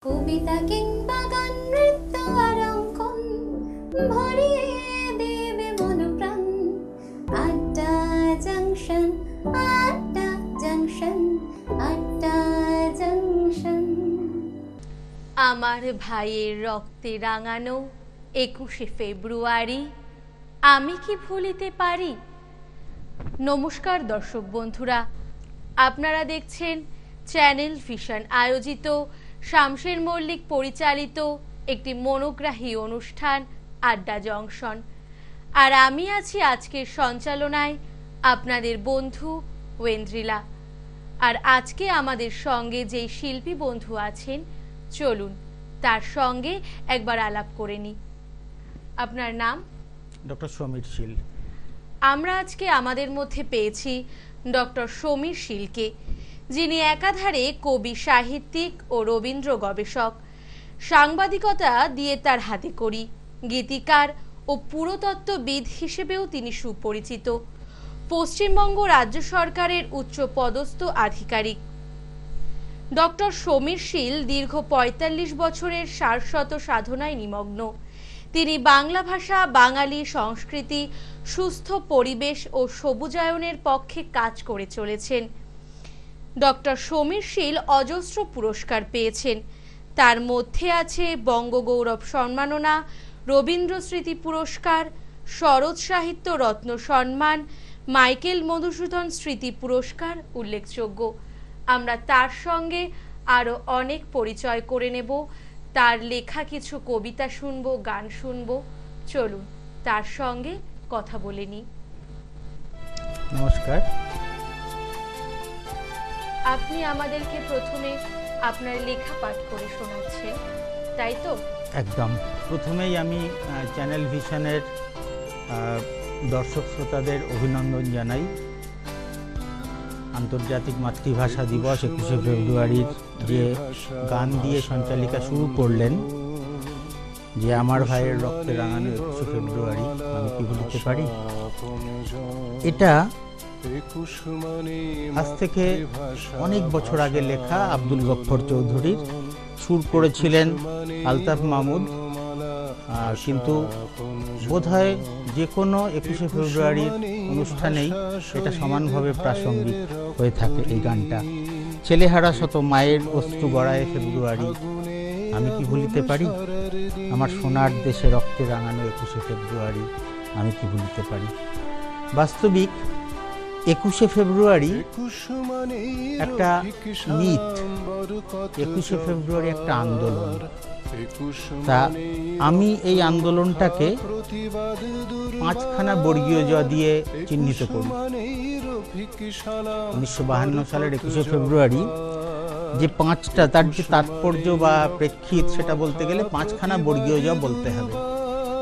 কবিতা কিংবা গান নৃত্য আর অঙ্কন ভরিয়ে দেবে মনপ্রাণ। আড্ডা জাংশন, আড্ডা জাংশন, আড্ডা জাংশন। আমার ভাইয়ের রক্তে রাঙানো 21শে ফেব্রুয়ারি আমি কি ভুলিতে পারি। নমস্কার দর্শক বন্ধুরা, আপনারা দেখছেন চ্যানেল ভিশন আয়োজিত শামশের মল্লিক পরিচালিত একটি মনোগ্রাহী অনুষ্ঠান আড্ডা জংশন। আর আমি আছি আজকের সঞ্চালনায় আপনাদের বন্ধু ওয়েন্দ্রিলা। আর আজকে আমাদের সঙ্গে যেই শিল্পী বন্ধু আছেন, চলুন তার সঙ্গে একবার আলাপ করে নিই। আপনার নাম? ডক্টর সমীর শীল। আমরা আজকে আমাদের মধ্যে পেয়েছি ডক্টর সমীর শীলকে, যিনি একাধারে কবি, সাহিত্যিক ও রবীন্দ্র গবেষক, সাংবাদিকতা দিয়ে তার হাতে করি, গীতিকার ও পুরাতত্ত্ববিদ হিসেবেও তিনি সুপরিচিত, পশ্চিমবঙ্গ রাজ্য সরকারের উচ্চ পদস্থ আধিকারিক। ডক্টর সমীর শীল দীর্ঘ ৪৫ বছরের সারস্বত সাধনায় নিমগ্ন। তিনি বাংলা ভাষা, বাঙালি সংস্কৃতি, সুস্থ পরিবেশ ও সবুজায়নের পক্ষে কাজ করে চলেছেন। ডক্টর সমীর শীল অজস্র পুরস্কার পেয়েছেন, তার মধ্যে আছে বঙ্গগৌরব সম্মাননা, রবীন্দ্র স্মৃতি পুরস্কার, শরৎ সাহিত্য রত্ন সম্মান, মাইকেল মধুসূদন স্মৃতি পুরস্কার উল্লেখযোগ্য। আমরা তার সঙ্গে আরো অনেক পরিচয় করে নেব, তার লেখা কিছু কবিতা শুনবো, গান শুনবো। চলুন তার সঙ্গে কথা বলে নিই। নমস্কার। আপনি আমাদেরকে প্রথমে আপনার লেখা পাঠ করে শোনাচ্ছেন, তাই তো? একদম। প্রথমেই আমি চ্যানেল ভিশনের দর্শক শ্রোতাদের অভিনন্দন জানাই। আন্তর্জাতিক মাতৃভাষা দিবস 21শে ফেব্রুয়ারির যে গান দিয়ে সঞ্চালিকা শুরু করলেন, যে আমার ভাইয়ের রক্তে রাঙানো 21শে ফেব্রুয়ারি আমি কি ভুলিতে পারি, এটা আজ থেকে অনেক বছর আগে লেখা আব্দুল গফফর চৌধুরীর। সুর করেছিলেন আলতাফ মাহমুদ, কিন্তু বোধহয় যে কোনো 21শে ফেব্রুয়ারির অনুষ্ঠানেই এটা সমানভাবে প্রাসঙ্গিক হয়ে থাকে এই গানটা। ছেলেহারা শত মায়ের অশ্রু গড়ায় ফেব্রুয়ারি আমি কি ভুলিতে পারি, আমার সোনার দেশে রক্তে রাঙানো 21শে ফেব্রুয়ারি আমি কি ভুলিতে পারি। বাস্তবিক 21শে ফেব্রুয়ারি একটা মিথ, 21শে ফেব্রুয়ারি একটা আন্দোলন। তা আমি এই আন্দোলনটাকে 5খানা বর্গীয় জ দিয়ে চিহ্নিত করি। 1952 সালের 21শে ফেব্রুয়ারি যে 5টা, তার যে তাৎপর্য বা প্রেক্ষিত, সেটা বলতে গেলে 5খানা বর্গীয় জ বলতে হবে।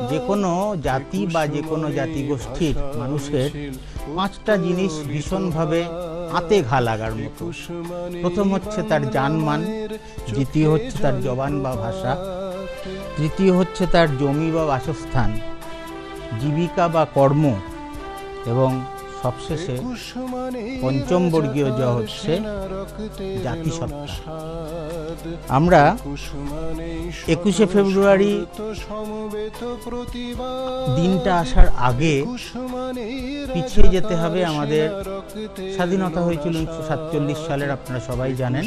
যে কোনো জাতি বা যে কোনো জাতিগোষ্ঠীর মানুষের 5টা জিনিস ভীষণভাবে হাতে ঘা লাগার মতো। প্রথম হচ্ছে তার জানমান, দ্বিতীয় হচ্ছে তার জবান বা ভাষা, তৃতীয় হচ্ছে তার জমি বা বাসস্থান, জীবিকা বা কর্ম, এবং সবশেষে পঞ্চম বর্গীয় জ হচ্ছে জাতিসত্তা। আমরা 21শে ফেব্রুয়ারি দিনটা আসার আগে পিছিয়ে যেতে হবে। আমাদের স্বাধীনতা হয়েছিল 1947 সালের, আপনারা সবাই জানেন।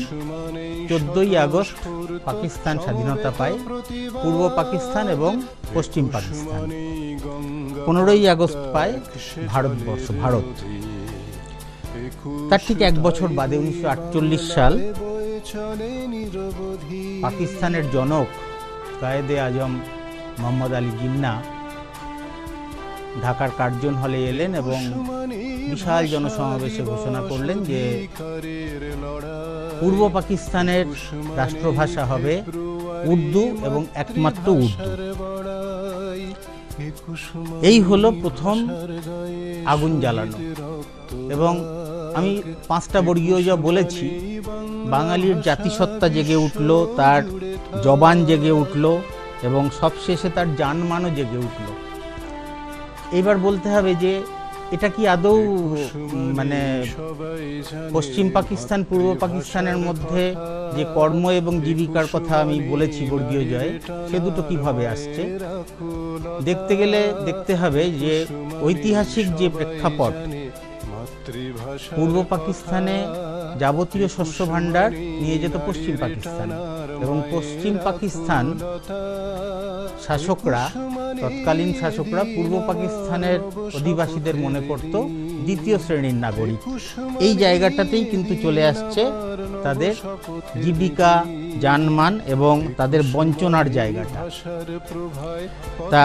14ই আগস্ট পাকিস্তান স্বাধীনতা পায়, পূর্ব পাকিস্তান এবং পশ্চিম পাকিস্তান। 15ই আগস্ট পায় ভারতবর্ষ, ভারত। তার ঠিক এক বছর বাদে 1948 সাল পাকিস্তানের জনক কায়েদে আজম মোহাম্মদ আলী জিন্নাহ ঢাকার কার্জন হলে এলেন এবং বিশাল জনসমাবেশে ঘোষণা করলেন যে পূর্ব পাকিস্তানের রাষ্ট্রভাষা হবে উর্দু এবং একমাত্র উর্দু। এই হলো প্রথম আগুন জ্বালানো। এবং আমি 5টা বর্গীয় যা বলেছি, বাঙালির জাতিসত্তা জেগে উঠল, তার জবান জেগে উঠল এবং সবশেষে তার জানমানও জেগে উঠল। এবার বলতে হবে যে এটা কি আদৌ মানে পশ্চিম পাকিস্তান পূর্ব পাকিস্তানের মধ্যে যে কর্ম এবং জীবিকার কথা আমি বলেছি বর্গীয় জয়ে, সে দুটো কিভাবে আসছে? দেখতে গেলে দেখতে হবে যে ঐতিহাসিক যে প্রেক্ষাপট, পূর্ব পাকিস্তানে যাবতীয় শস্য ভাণ্ডার নিয়ে যেত পশ্চিম পাকিস্তান, এবং পশ্চিম পাকিস্তান শাসকরা, তৎকালীন শাসকরা পূর্ব পাকিস্তানের অধিবাসীদের মনে করত দ্বিতীয় শ্রেণীর নাগরিক। এই জায়গাটাতেই কিন্তু চলে আসছে তাদের জীবিকা, জানমান এবং তাদের বঞ্চনার জায়গাটা। তা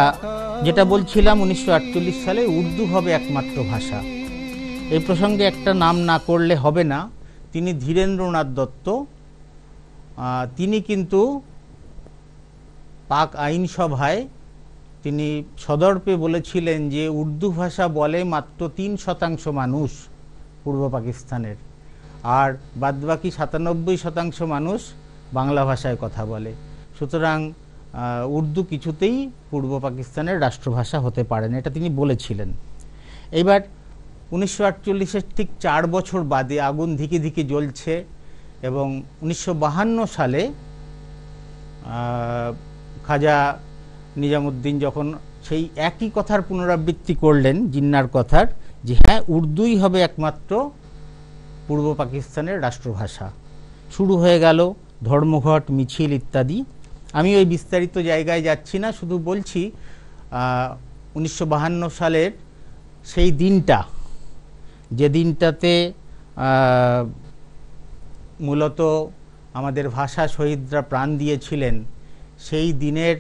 যেটা বলছিলাম, 1948 সালে উর্দু হবে একমাত্র ভাষা। এই প্রসঙ্গে একটা নাম না করলে হবে না, তিনি ধীরেন্দ্রনাথ দত্ত। তিনি কিন্তু পাক আইনসভায় তিনি সদর্পে বলেছিলেন যে উর্দু ভাষা বলে মাত্র 3% মানুষ পূর্ব পাকিস্তানের, আর বাদবাকি 97% মানুষ বাংলা ভাষায় কথা বলে। সুতরাং উর্দু কিছুতেই পূর্ব পাকিস্তানের রাষ্ট্রভাষা হতে পারে না, এটা তিনি বলেছিলেন। এইবার 1948-এর ঠিক 4 বছর বাদে আগুন ধিকে ধিকে জ্বলছে, এবং 1952 সালে খাজা নিজামুদ্দিন যখন সেই একই কথার পুনরাবৃত্তি করলেন, জিন্নার কথার, যে হ্যাঁ উর্দুই হবে একমাত্র পূর্ব পাকিস্তানের রাষ্ট্রভাষা, শুরু হয়ে গেল ধর্মঘট, মিছিল ইত্যাদি। আমি ওই বিস্তারিত জায়গায় যাচ্ছি না, শুধু বলছি 1952 সালের সেই দিনটা, যে দিনটাতে মূলত আমাদের ভাষা শহীদরা প্রাণ দিয়েছিলেন, সেই দিনের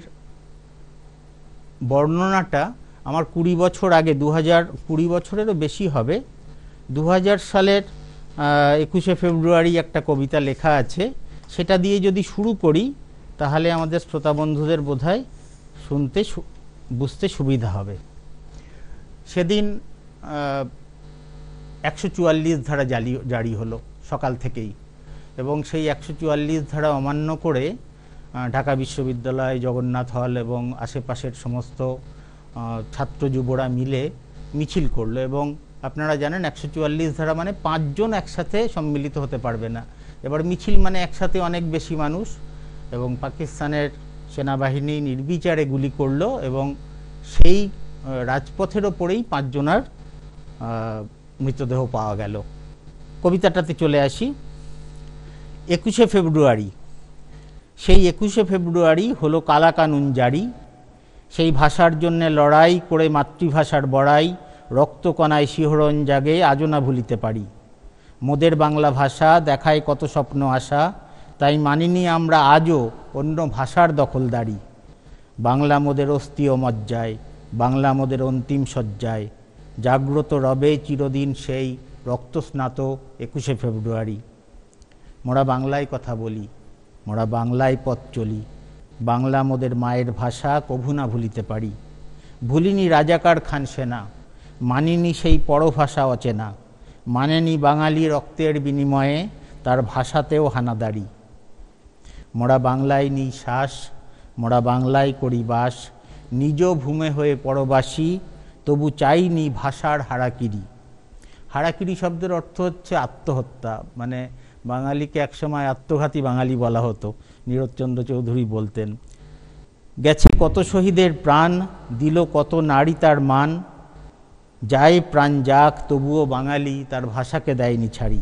বর্ণনাটা আমার 20 বছর আগে, 2020 বছরেরও বেশি হবে, 2000 সালের 21শে ফেব্রুয়ারি একটা কবিতা লেখা আছে, সেটা দিয়ে যদি শুরু করি তাহলে আমাদের শ্রোতা বন্ধুদের বোধহয় শুনতে বুঝতে সুবিধা হবে। সেদিন 144 ধারা জারি হলো সকাল থেকেই, এবং সেই 144 ধারা অমান্য করে ঢাকা বিশ্ববিদ্যালয়, জগন্নাথ হল এবং আশেপাশের সমস্ত ছাত্র যুবরা মিলে মিছিল করলো। এবং আপনারা জানেন 144 ধারা মানে 5 জন একসাথে সম্মিলিত হতে পারবে না। এবার মিছিল মানে একসাথে অনেক বেশি মানুষ, এবং পাকিস্তানের সেনাবাহিনী নির্বিচারে গুলি করলো, এবং সেই রাজপথের ওপরেই 5 জনের মৃতদেহ পাওয়া গেল। কবিতাটাতে চলে আসি। 21শে ফেব্রুয়ারি, সেই 21শে ফেব্রুয়ারি হলো কালা কানুন জারি, সেই ভাষার জন্যে লড়াই করে মাতৃভাষার বড়াই, রক্তকণায় শিহরণ জাগে আজও না ভুলিতে পারি। মোদের বাংলা ভাষা দেখায় কত স্বপ্ন আশা, তাই মানিনি আমরা আজও অন্য ভাষার দখলদারি। বাংলা মোদের অস্থি ও মজ্জায়, বাংলা মোদের অন্তিম সজ্জায়, জাগ্রত রবে চিরদিন সেই রক্তস্নাত 21শে ফেব্রুয়ারি। মোরা বাংলায় কথা বলি, মোরা বাংলায় পথ চলি, বাংলা মোদের মায়ের ভাষা কভু না ভুলিতে পারি। ভুলিনি রাজাকার খান সেনা, মানিনি সেই পরভাষা অচেনা, মানেনি বাঙালি রক্তের বিনিময়ে তার ভাষাতেও হানাদারি। মোরা বাংলায় নিই শ্বাস, মোরা বাংলায় করি বাস, নিজ ভূমে হয়ে পরবাসী, তবু চাইনি ভাষার হারাকিরি। হারাকিরি শব্দের অর্থ হচ্ছে আত্মহত্যা, মানে বাঙালিকে একসময় আত্মঘাতী বাঙালি বলা হতো, নীরজচন্দ্র চৌধুরী বলতেন। গেছে কত শহীদের প্রাণ, দিল কত নারী তার মান, যায় প্রাণ যাক তবুও বাঙালি তার ভাষাকে দেয়নি ছাড়ি।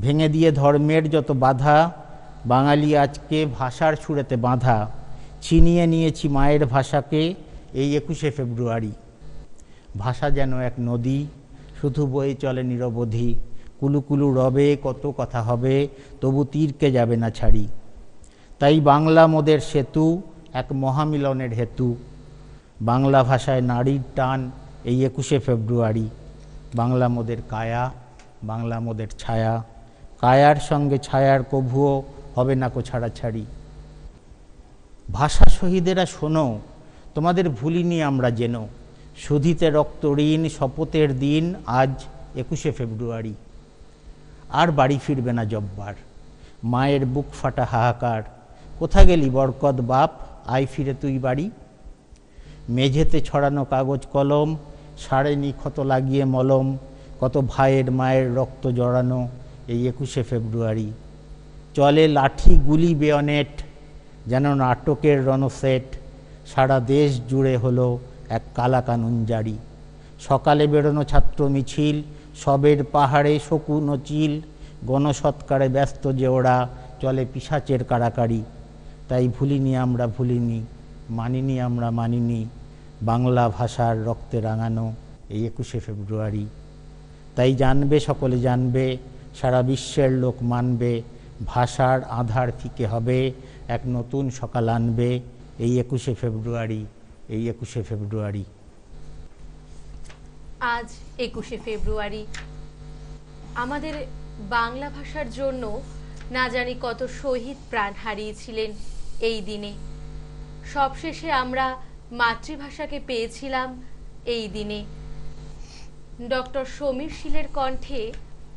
ভেঙে দিয়ে ধর্মের যত বাধা, বাঙালি আজকে ভাষার সুরেতে বাঁধা, ছিনিয়ে নিয়েছি মায়ের ভাষাকে এই 21শে ফেব্রুয়ারি। ভাষা যেন এক নদী, শুধু বয়ে চলে নিরবধি, কুলুকুলু রবে কত কথা হবে, তবু তীরকে যাবে না ছাড়ি। তাই বাংলা মোদের সেতু, এক মহামিলনের হেতু, বাংলা ভাষায় নারীর টান এই 21শে ফেব্রুয়ারি। বাংলা মোদের কায়া, বাংলা মোদের ছায়া, কায়ার সঙ্গে ছায়ার কভুও হবে না কো ছাড়াছাড়ি। ভাষা শহীদেরা শোনো, তোমাদের ভুলিনি আমরা যেন, শুধিতে রক্ত ঋণ শপথের দিন আজ 21শে ফেব্রুয়ারি। আর বাড়ি ফিরবে না জব্বার, মায়ের বুক ফাটা হাহাকার, কোথা গেলি বরকত বাপ, আয় ফিরে তুই বাড়ি। মেঝেতে ছড়ানো কাগজ কলম, সারেনি ক্ষত লাগিয়ে মলম, কত ভাইয়ের মায়ের রক্ত জড়ানো এই 21শে ফেব্রুয়ারি। চলে লাঠি গুলি বেয়নেট, যেন নাটকের রণসেট, সারা দেশ জুড়ে হলো এক কালা কানুন জারি। সকালে বেরোনো ছাত্র মিছিল, সবের পাহাড়ে শকুন ও চিল, গণসৎকারে ব্যস্ত যে ওরা, চলে পিশাচের কাড়াকাড়ি। তাই ভুলিনি আমরা ভুলিনি, মানিনি আমরা মানিনি, বাংলা ভাষার রক্তে রাঙানো এই 21শে ফেব্রুয়ারি। তাই জানবে সকলে জানবে, সারা বিশ্বের লোক মানবে, ভাষার আধার ফিকে হবে, এক নতুন সকাল আনবে এই 21শে ফেব্রুয়ারি, এই 21শে ফেব্রুয়ারি। আজ 21শে ফেব্রুয়ারি। আমাদের বাংলা ভাষার জন্য না জানি কত শহীদ প্রাণ হারিয়েছিলেন এই দিনে। সবশেষে আমরা মাতৃভাষাকে পেয়েছিলাম এই দিনে। ডক্টর সমীর শীলের কণ্ঠে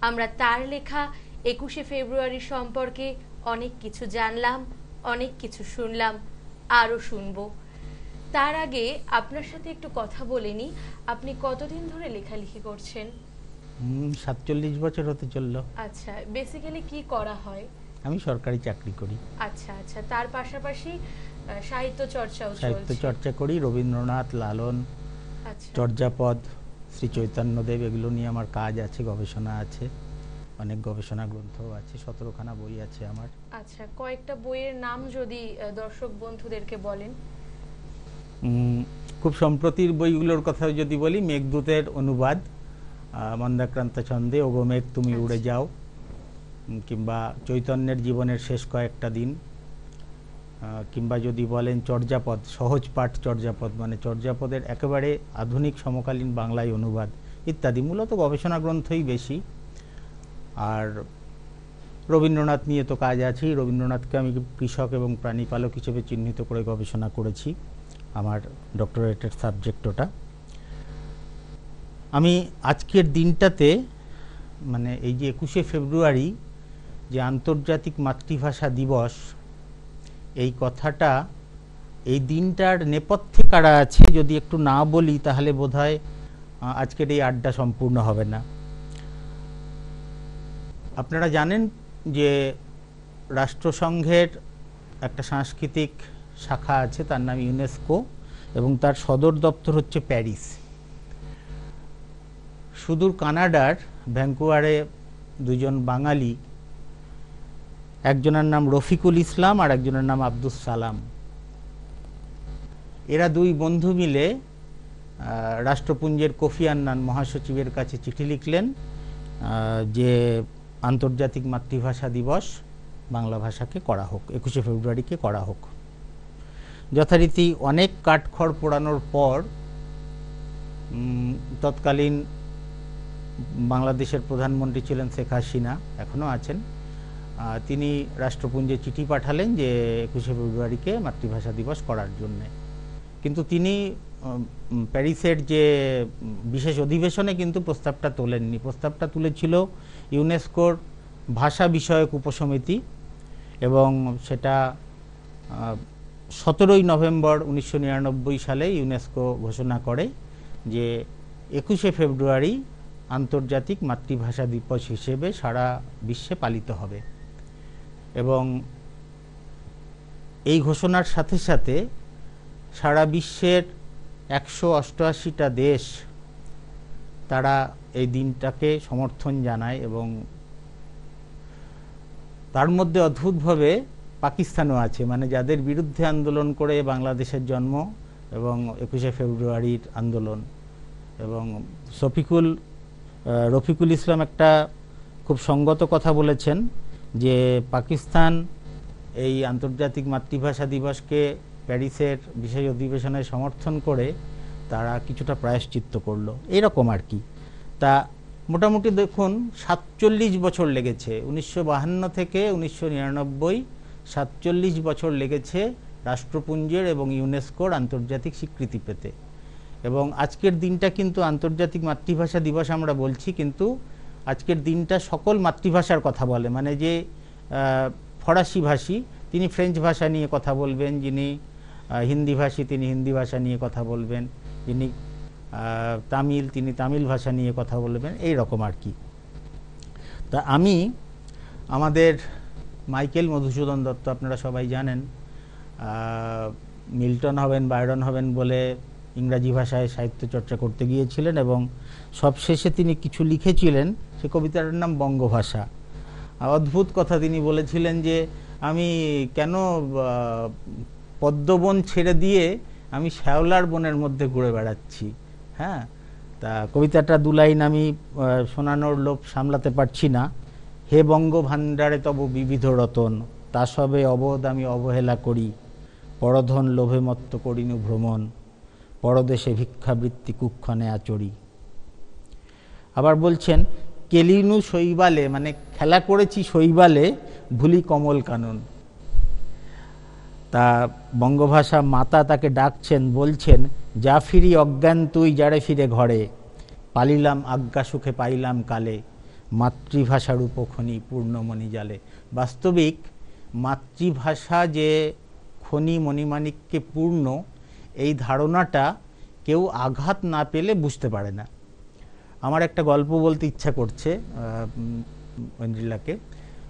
আমরা তার লেখা 21শে ফেব্রুয়ারি সম্পর্কে অনেক কিছু জানলাম, অনেক কিছু শুনলাম, আরও শুনবো। তার আগে আপনার সাথে একটু কথা বলে নিই। আপনি কতদিন ধরে লেখালেখি করছেন? 47 বছর হতে চললো। আচ্ছা, বেসিক্যালি কি করা হয়? আমি সরকারি চাকরি করি। আচ্ছা আচ্ছা, তার পাশাপাশি সাহিত্য চর্চাও চলছে? সাহিত্য চর্চা করি, রবীন্দ্রনাথ, লালন, আচ্ছা, চর্যাপদ, শ্রী চৈতন্যদেব, এগুলো নিয়ে আমার কাজ আছে, গবেষণা আছে, অনেক গবেষণা গ্রন্থও আছে, 17খানা বই আছে আমার। আচ্ছা, কয়েকটা বইয়ের নাম যদি দর্শক বন্ধুদেরকে বলেন। খুব সম্প্রতির বইগুলোর কথা যদি বলি, মেঘদূতের অনুবাদ, মন্দাক্রান্ত ছন্দে, ওগো মেঘ তুমি উড়ে যাও, কিংবা চৈতন্যের জীবনের শেষ কয়েকটা দিন, কিংবা যদি বলেন চর্যাপদ, সহজ পাঠ চর্যাপদ, মানে চর্যাপদের একেবারে আধুনিক সমকালীন বাংলায় অনুবাদ ইত্যাদি। মূলত গবেষণা গ্রন্থই বেশি। আর রবীন্দ্রনাথ নিয়ে তো কাজ আছেই। রবীন্দ্রনাথকে আমি কৃষক এবং প্রাণীপালক হিসেবে চিহ্নিত করে গবেষণা করেছি, আমার ডক্টরেটের সাবজেক্ট ওটা। আমি আজকের দিনটাতে, মানে এই যে 21শে ফেব্রুয়ারি যে আন্তর্জাতিক মাতৃভাষা দিবস, এই কথাটা, এই দিনটার নেপথ্যে কারা আছে যদি একটু না বলি তাহলে বোধহয় আজকের এই আড্ডা সম্পূর্ণ হবে না। আপনারা জানেন যে রাষ্ট্রসংঘের একটা সাংস্কৃতিক শাখা আছে, তার নাম ইউনেস্কো, এবং তার সদর দপ্তর হচ্ছে প্যারিস। সুদূর কানাডার ভ্যাঙ্কুভারে দুজন বাঙালি, একজনের নাম রফিকুল ইসলাম আর একজনের নাম আব্দুস সালাম, এরা দুই বন্ধু মিলে রাষ্ট্রপুঞ্জের কোফি আন্নান মহাসচিবের কাছে চিঠি লিখলেন যে আন্তর্জাতিক মাতৃভাষা দিবস বাংলা ভাষাকে করা হোক, 21শে ফেব্রুয়ারিকে করা হোক। যথারীতি অনেক কাঠখড় পোড়ানোর পর তৎকালীন বাংলাদেশের প্রধানমন্ত্রী ছিলেন শেখ হাসিনা, এখনও আছেন, তিনি রাষ্ট্রপুঞ্জে চিঠি পাঠালেন যে 21শে ফেব্রুয়ারিকে মাতৃভাষা দিবস করার জন্য। কিন্তু তিনি প্যারিসের যে বিশেষ অধিবেশনে কিন্তু প্রস্তাবটা তোলেননি। প্রস্তাবটা তুলেছিল ইউনেস্কোর ভাষা বিষয়ক উপসমিতি, এবং সেটা 17ই নভেম্বর 1999 সালে ইউনেস্কো ঘোষণা করে যে 21শে ফেব্রুয়ারি আন্তর্জাতিক মাতৃভাষা দিবস হিসেবে সারা বিশ্বে পালিত হবে। এবং এই ঘোষণার সাথে সাথে সারা বিশ্বের 188টা দেশ তারা এই দিনটাকে সমর্থন জানায়, এবং তার মধ্যে অদ্ভুতভাবে পাকিস্তানও আছে, মানে যাদের বিরুদ্ধে আন্দোলন করে বাংলাদেশের জন্ম এবং 21শে ফেব্রুয়ারির আন্দোলন। এবং রফিকুল ইসলাম একটা খুব সঙ্গত কথা বলেছেন যে পাকিস্তান এই আন্তর্জাতিক মাতৃভাষা দিবসকে প্যারিসের বিশেষ অধিবেশনে সমর্থন করে তারা কিছুটা প্রায়শ্চিত্ত করলো, এরকম আর কি। তা মোটামুটি দেখুন 47 বছর লেগেছে, 1952 থেকে 1999, 47 বছর লেগেছে রাষ্ট্রপুঞ্জের এবং ইউনেস্কোর আন্তর্জাতিক স্বীকৃতি পেতে। এবং আজকের দিনটা কিন্তু আন্তর্জাতিক মাতৃভাষা দিবস আমরা বলছি, কিন্তু আজকের দিনটা সকল মাতৃভাষার কথা বলে। মানে যে ফরাসি ভাষী তিনি ফ্রেঞ্চ ভাষা নিয়ে কথা বলবেন, যিনি হিন্দি ভাষী তিনি হিন্দি ভাষা নিয়ে কথা বলবেন, যিনি তামিল, তিনি তামিল ভাষা নিয়ে কথা বলবেন, এই রকম আর কি। তা আমি আমাদের মাইকেল মধুসূদন দত্ত আপনারা সবাই জানেন, মিল্টন হবেন, বায়রন হবেন বলে ইংরাজি ভাষায় সাহিত্য চর্চা করতে গিয়েছিলেন এবং সবশেষে তিনি কিছু লিখেছিলেন, সে কবিতাটার নাম বঙ্গভাষা। অদ্ভুত কথা তিনি বলেছিলেন যে আমি কেন পদ্মবন ছেড়ে দিয়ে আমি শ্যাওলার বনের মধ্যে ঘুরে বেড়াচ্ছি। হ্যাঁ, তা কবিতাটা দু লাইন আমি শোনানোর লোভ সামলাতে পারছি না। হে বঙ্গ ভাণ্ডারে তব বিবিধ রতন, তা সবে অবোধ আমি অবহেলা করি, পরধন লোভে মত্ত করিনু ভ্রমণ, পরদেশে ভিক্ষাবৃত্তি কুক্ষণে আচরি। আবার বলছেন কেলিনু শৈবালে, মানে খেলা করেছি শৈবালে, ভুলি কমল কানন। তা বঙ্গভাষা মাতা তাকে ডাকছেন, বলছেন যা ফিরি অজ্ঞান তুই যারে ফিরে ঘরে, পালিলাম আজ্ঞা সুখে পাইলাম কালে, মাতৃভাষার উপখনি পূর্ণমণি জালে। বাস্তবিক মাতৃভাষা যে খনি মণিমাণিক্যে পূর্ণ, এই ধারণাটা কেউ আঘাত না পেলে বুঝতে পারে না। আমার একটা গল্প বলতে ইচ্ছা করছে ঐন্দ্রিলাকে,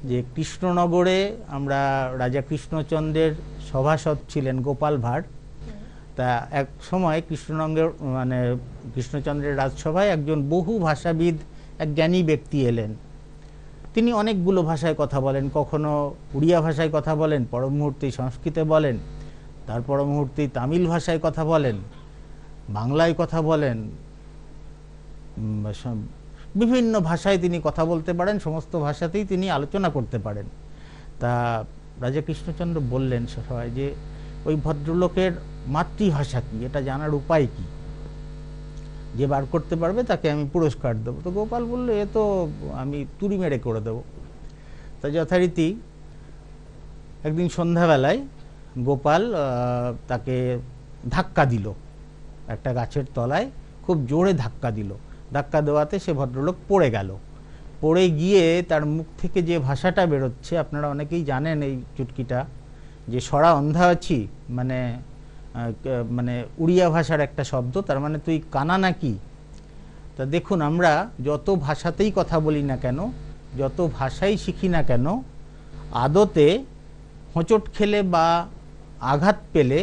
যে কৃষ্ণনগরে আমরা রাজা কৃষ্ণচন্দ্রের সভাসদ ছিলেন গোপাল ভাঁড়। তা এক সময় কৃষ্ণচন্দ্রের রাজসভায় একজন বহু ভাষাবিদ, এক জ্ঞানী ব্যক্তি এলেন। তিনি অনেকগুলো ভাষায় কথা বলেন, কখনো উড়িয়া ভাষায় কথা বলেন, পর মুহূর্তেই সংস্কৃতে বলেন, তারপর মুহূর্তেই তামিল ভাষায় কথা বলেন, বাংলায় কথা বলেন, বিভিন্ন ভাষায় তিনি কথা বলতে পারেন, সমস্ত ভাষাতেই তিনি আলোচনা করতে পারেন। তা রাজা কৃষ্ণচন্দ্র বললেন সবাই যে ওই ভদ্রলোকের মাতৃভাষা কি, এটা জানার উপায় কি, যে বার করতে পারবে তাকে আমি পুরস্কার দেবো। তো গোপাল বলল এ তো আমি তুড়ি মেরে করে দেবো। তা যথারীতি একদিন সন্ধ্যাবেলায় গোপাল তাকে ধাক্কা দিল, একটা গাছের তলায় খুব জোরে ধাক্কা দিল। ধাক্কা দেওয়াতে সে ভদ্রলোক পড়ে গেল। পড়ে গিয়ে তার মুখ থেকে যে ভাষাটা বেরোচ্ছে, আপনারা অনেকেই জানেন এই চুটকিটা, যে সরা অন্ধা আছি, মানে মানে উড়িয়া ভাষার একটা শব্দ, তার মানে তুই কানা নাকি। তা দেখুন, আমরা যত ভাষাতেই কথা বলি না কেন, যত ভাষাই শিখি না কেন, আদতে হোঁচট খেলে বা আঘাত পেলে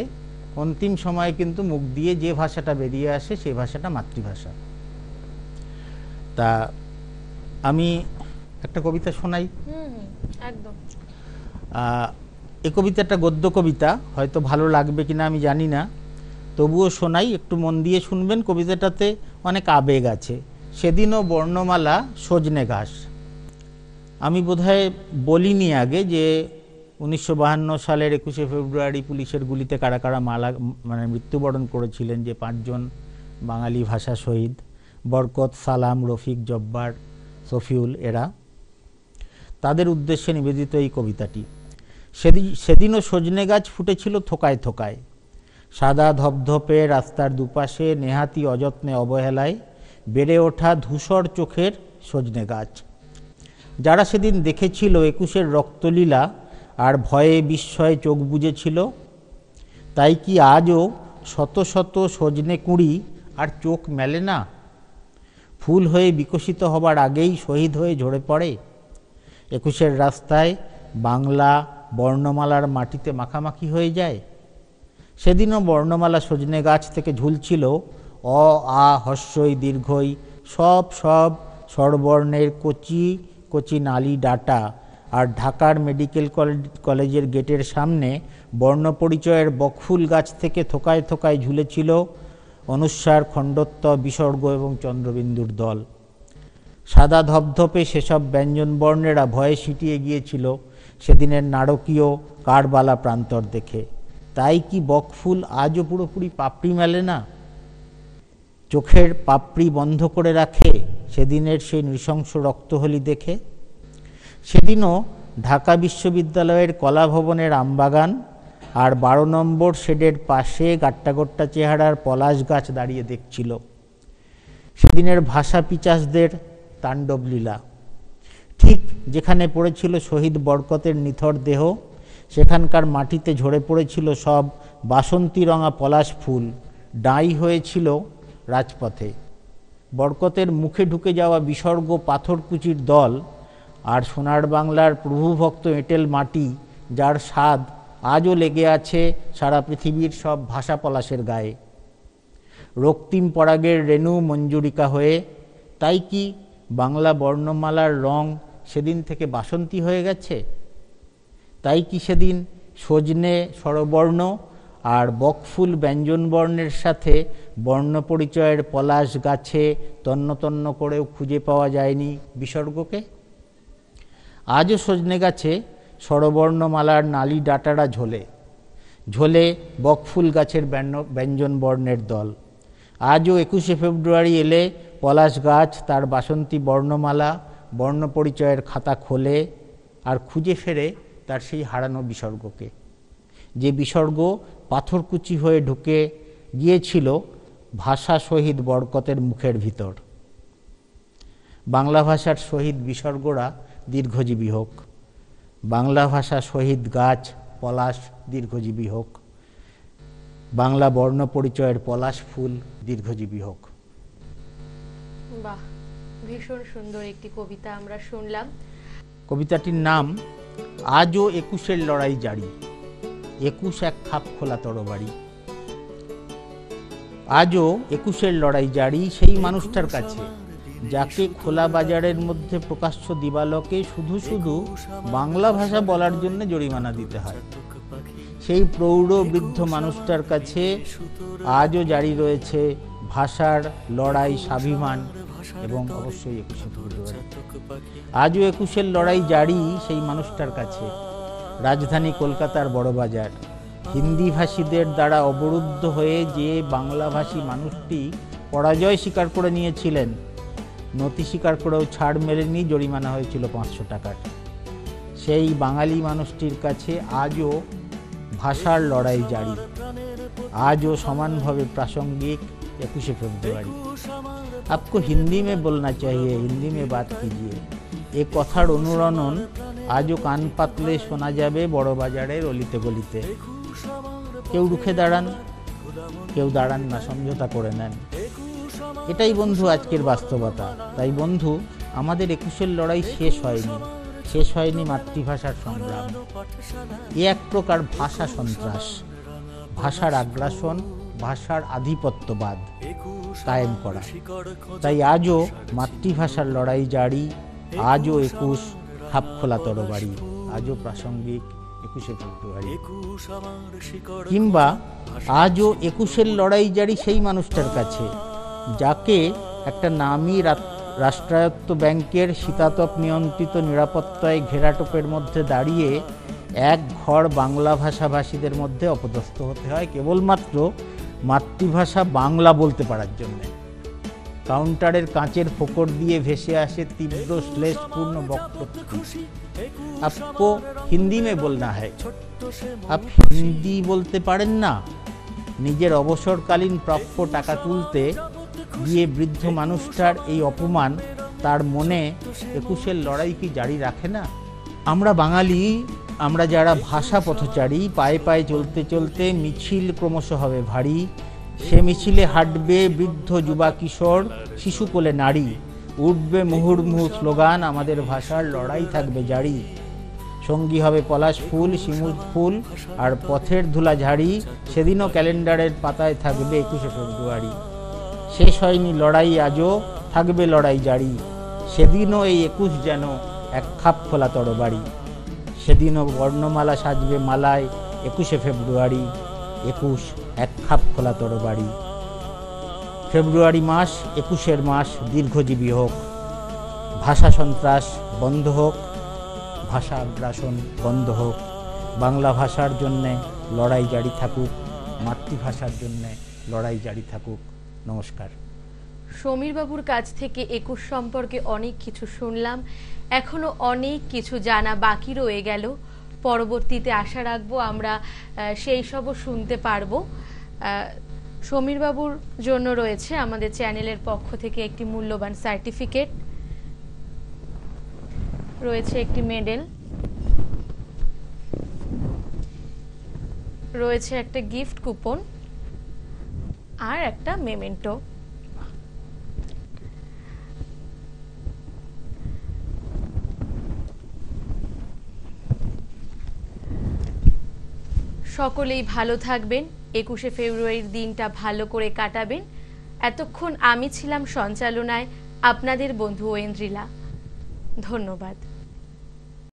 অন্তিম সময়ে কিন্তু মুখ দিয়ে যে ভাষাটা বেরিয়ে আসে সেই ভাষাটা মাতৃভাষা। তা আমি একটা কবিতা শোনাই। একদম। এই কবিতাটা গদ্য কবিতা, হয়তো ভালো লাগবে কিনা আমি জানি না, তবুও শোনাই, একটু মন দিয়ে শুনবেন। কবিতাটাতে অনেক আবেগ আছে। সেদিনও বর্ণমালা সজনে ঘাস। আমি বোধহয় বলিনি আগে যে 1952 সালের 21শে ফেব্রুয়ারি পুলিশের গুলিতে কারা কারা মৃত্যুবরণ করেছিলেন, যে 5 জন বাঙালি ভাষা শহীদ, বরকত, সালাম, রফিক, জব্বার, সফিউল, এরা, তাদের উদ্দেশ্যে নিবেদিত এই কবিতাটি। সেদিনও সজনে গাছ ফুটেছিল থোকায় থোকায়, সাদা ধপধপে রাস্তার দুপাশে, নেহাতি অযত্নে অবহেলায় বেড়ে ওঠা ধূসর চোখের সজনে গাছ। যারা সেদিন দেখেছিল 21-এর রক্তলীলা আর ভয়ে বিস্ময়ে চোখ বুজেছিল, তাই কি আজও শত শত সজনে কুঁড়ি আর চোখ মেলে না? ফুল হয়ে বিকশিত হবার আগেই শহীদ হয়ে ঝরে পড়ে। 21-এর রাস্তায় বাংলা বর্ণমালার মাটিতে মাখামাখি হয়ে যায়। সেদিনও বর্ণমালা সজনে গাছ থেকে ঝুলছিল অ, আ, হস্যই, দীর্ঘই, সব স্বরবর্ণের কচি কচি নালি ডাটা। আর ঢাকার মেডিকেল কলেজের গেটের সামনে বর্ণপরিচয়ের বকফুল গাছ থেকে থোকায় থোকায় ঝুলেছিল অনুস্বার, খণ্ডত্ব, বিসর্গ এবং চন্দ্রবিন্দুর দল। সাদা ধপধপে সেসব ব্যঞ্জন বর্ণেরা ভয়ে সিঁটিয়ে গিয়েছিল সেদিনের নারকীয় কারবালা প্রান্তর দেখে। তাই কি বকফুল আজও পুরোপুরি পাপড়ি মেলে না? চোখের পাপড়ি বন্ধ করে রাখে সেদিনের সেই নৃশংস রক্তহলি দেখে। সেদিনও ঢাকা বিশ্ববিদ্যালয়ের কলা ভবনের আমবাগান আর 12 নম্বর শেডের পাশে গাট্টাগোট্টা চেহারার পলাশ গাছ দাঁড়িয়ে দেখছিল সেদিনের ভাষা পিচাসদের তাণ্ডব লীলা। ঠিক যেখানে পড়েছিল শহীদ বরকতের নিথর দেহ, সেখানকার মাটিতে ঝরে পড়েছিল সব বাসন্তী রঙা পলাশ ফুল। ডাঁই হয়েছিল রাজপথে। বরকতের মুখে ঢুকে যাওয়া বিসর্গ পাথরকুচির দল আর সোনার বাংলার প্রভুভক্ত এঁটেল মাটি, যার স্বাদ আজও লেগে আছে সারা পৃথিবীর সব ভাষা পলাশের গায়ে। রক্তিম পরাগের রেণু মঞ্জুরিকা হয়ে, তাই কি বাংলা বর্ণমালার রং সেদিন থেকে বাসন্তী হয়ে গেছে? তাই কি সেদিন সজনে স্বরবর্ণ আর বকফুল ব্যঞ্জনবর্ণের সাথে বর্ণপরিচয়ের পলাশ গাছে তন্ন তন্ন করেও খুঁজে পাওয়া যায়নি বিসর্গকে? আজও সজনে গাছে স্বরবর্ণমালার নালী ডাটারা ঝোলে ঝোলে বকফুল গাছের ব্যঞ্জনবর্ণের দল। আজও 21শে ফেব্রুয়ারি এলে পলাশ গাছ তার বাসন্তী বর্ণমালা বর্ণপরিচয়ের খাতা খোলে আর খুঁজে ফেরে তার সেই হারানো বিসর্গকে, যে বিসর্গ পাথরকুচি হয়ে ঢুকে গিয়েছিল ভাষা শহীদ বরকতের মুখের ভিতর। বাংলা ভাষার শহীদ বিসর্গরা দীর্ঘজীবী হোক, বাংলা ভাষা শহীদ গাছ পলাশ দীর্ঘজীবী হোক, বাংলা বর্ণ পরিচয়ের পলাশ ফুল দীর্ঘজীবী হোক। বাহ, ভীষণ সুন্দর একটি কবিতা আমরা শুনলাম। কবিতাটির নাম আজও 21-এর লড়াই জারি। 21 এক খাপ খোলা তরবারি। আজও 21-এর লড়াই জারি সেই মানুষটার কাছে যাকে খোলা বাজারের মধ্যে প্রকাশ্য দিবালোকে শুধু শুধু বাংলা ভাষা বলার জন্য জরিমানা দিতে হয়। সেই প্রৌঢ় বৃদ্ধ মানুষটার কাছে আজও জারি রয়েছে ভাষার লড়াই, স্বাভিমান এবং অবশ্যই 21শে ফেব্রুয়ারি। আজও 21-এর লড়াই জারি সেই মানুষটার কাছে রাজধানী কলকাতার বড়বাজার। হিন্দিভাষীদের দ্বারা অবরুদ্ধ হয়ে যে বাংলাভাষী মানুষটি পরাজয় স্বীকার করে নিয়েছিলেন, নথি স্বীকার করেও ছাড় মেলেনি, জরিমানা হয়েছিল 500 টাকার। সেই বাঙালি মানুষটির কাছে আজও ভাষার লড়াই জারি, আজও সমানভাবে প্রাসঙ্গিক 21शे ফেব্রুয়ারি। आपको हिंदी में बोलना चाहिए, हिंदी में बात कीजिए। এ কথার অনুরণন আজও কান পাতলে শোনা যাবে বড় বাজারের অলিতে গলিতে। কেউ রুখে দাঁড়ান, কেউ দাঁড়ান না, সমঝোতা করে নেন। এটাই বন্ধু আজকের বাস্তবতা। তাই বন্ধু, আমাদের 21-এর লড়াই শেষ হয়নি, শেষ হয়নি মাতৃভাষার সংগ্রাম। এ এক প্রকার ভাষা সন্ত্রাস, ভাষার আগ্রাসন, ভাষার আধিপত্যবাদ কায়েম করা। তাই আজও মাতৃভাষার লড়াই জারি, আজও 21 খাপ খোলা তরবারি, আজও প্রাসঙ্গিক 21শে ফেব্রুয়ারি। কিংবা আজও 21-এর লড়াই জারি সেই মানুষটার কাছে যাকে একটা নামী রাষ্ট্রায়ত্ত ব্যাংকের শীতাতপ নিয়ন্ত্রিত নিরাপত্তায় ঘেরাটোপের মধ্যে দাঁড়িয়ে এক ঘর বাংলা ভাষাভাষীদের মধ্যে অপদস্থ হতে হয় কেবলমাত্র মাতৃভাষা বাংলা বলতে পারার জন্য। কাউন্টারের কাঁচের ফোকর দিয়ে ভেসে আসে তীব্র শ্লেষপূর্ণ বক্তব্য। আপকো হিন্দি মে বলনা হ্যায়, আপ হিন্দি বলতে পারেন না। নিজের অবসরকালীন প্রাপ্য টাকা তুলতে গিয়ে বৃদ্ধ মানুষটার এই অপমান তার মনে 21-এর লড়াই কি জারি রাখে না? আমরা বাঙালি, আমরা যারা ভাষা পথচারী, পায়ে পায়ে চলতে চলতে মিছিল ক্রমশ হবে ভারী। সে মিছিলে হাঁটবে বৃদ্ধ যুবা কিশোর, শিশু কোলে নারী। উঠবে মুহুর্মুহু স্লোগান, আমাদের ভাষার লড়াই থাকবে জারি। সঙ্গী হবে পলাশ ফুল, শিমুল ফুল আর পথের ধুলা ঝাড়ি। সেদিনও ক্যালেন্ডারের পাতায় থাকবে 21শে ফেব্রুয়ারি। শেষ হয়নি লড়াই, আজও থাকবে লড়াই জারি। সেদিনও এই 21 যেন এক খাপ খোলা তরবারি। সেদিনও বর্ণমালা সাজবে মালায় 21শে ফেব্রুয়ারি। 21 এক খাপ খোলা তরবারি। ফেব্রুয়ারি মাস 21-এর মাস দীর্ঘজীবী হোক। ভাষা সন্ত্রাস বন্ধ হোক, ভাষা আগ্রাসন বন্ধ হোক। বাংলা ভাষার জন্যে লড়াই জারি থাকুক, মাতৃভাষার জন্যে লড়াই জারি থাকুক। নমস্কার। সমীরবাবুর কাছ থেকে 21 সম্পর্কে অনেক কিছু শুনলাম, এখনো অনেক কিছু জানা বাকি রয়ে গেল। পরবর্তীতে আশা রাখবো আমরা সেই সবও শুনতে পারবো। সমীরবাবুর জন্য রয়েছে আমাদের চ্যানেলের পক্ষ থেকে একটি মূল্যবান সার্টিফিকেট, রয়েছে একটি মেডেল, রয়েছে একটা গিফট কুপন আর একটা মেমেন্টো। সকলেই ভালো থাকবেন, 21শে ফেব্রুয়ারির দিনটা ভালো করে কাটাবেন। এতক্ষণ আমি ছিলাম সঞ্চালনায় আপনাদের বন্ধু ঐন্দ্রিলা। ধন্যবাদ।